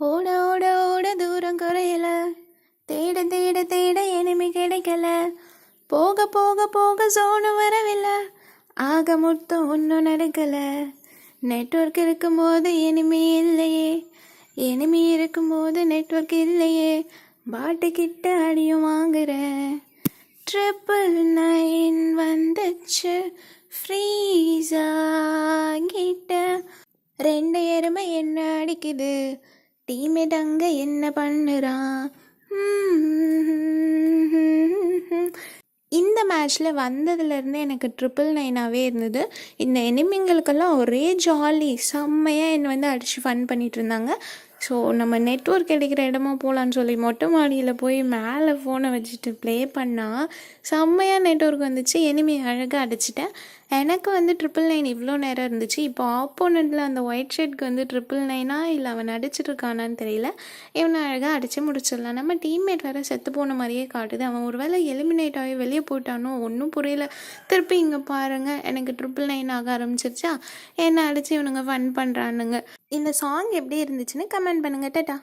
ஓட ஓட ஓட தூரம் குறையல, தேட தேட தேட இனிமே கிடைக்கல, போக போக போக சோனு வரவில்லை, ஆக மொத்தம் ஒன்றும் நடக்கல. நெட்வொர்க் இருக்கும்போது இனிமே இல்லையே, இனிமே இருக்கும்போது நெட்வொர்க் இல்லையே, பாட்டுக்கிட்ட அடியும் வாங்குறேன். 999 வந்துச்சு, ஃப்ரீஸா கிட்ட ரெண்டு எருமை என்ன அடிக்குது, டீமேட் அங்கே என்ன பண்ணுறான். இந்த மேட்ச்சில் வந்ததுலேருந்து எனக்கு 999ஆகவே இருந்தது. இந்த எனிமிங்களுக்கெல்லாம் ஒரே ஜாலி, செம்மையாக என்னை வந்து அடித்து ஃபன் பண்ணிகிட்டு இருந்தாங்க. ஸோ நம்ம நெட்வொர்க் கிடைக்கிற இடமா போகலான்னு சொல்லி மொட்டை மாடியில் போய் மேலே ஃபோனை வச்சுட்டு ப்ளே பண்ணால் செம்மையாக நெட்வொர்க் வந்துச்சு. எனிமி அழகாக அடிச்சிட்டேன். எனக்கு வந்து 999 இவ்வளோ நேரம் இருந்துச்சு. இப்போ ஆப்போனண்ட்டில் அந்த ஒயிட் ஷர்ட்க்கு வந்து 999 இல்லை அவன் அடிச்சிட்ருக்கானான்னு தெரியல. இவனை அழகாக அடித்து முடிச்சிடலாம். நம்ம டீம்மேட் வேறு செத்து போன மாதிரியே காட்டுது. அவன் ஒரு வேளை எலிமினேட் ஆகி வெளியே போயிட்டானோ ஒன்றும் புரியல. திருப்பி இங்கே பாருங்கள், எனக்கு 999 ஆக ஆரம்பிச்சிருச்சா. என்னை அடித்து இவனுங்க ஃபன் பண்ணுறானுங்க. இந்த சாங் எப்படி இருந்துச்சுன்னு கமெண்ட் பண்ணுங்கள். டாடா.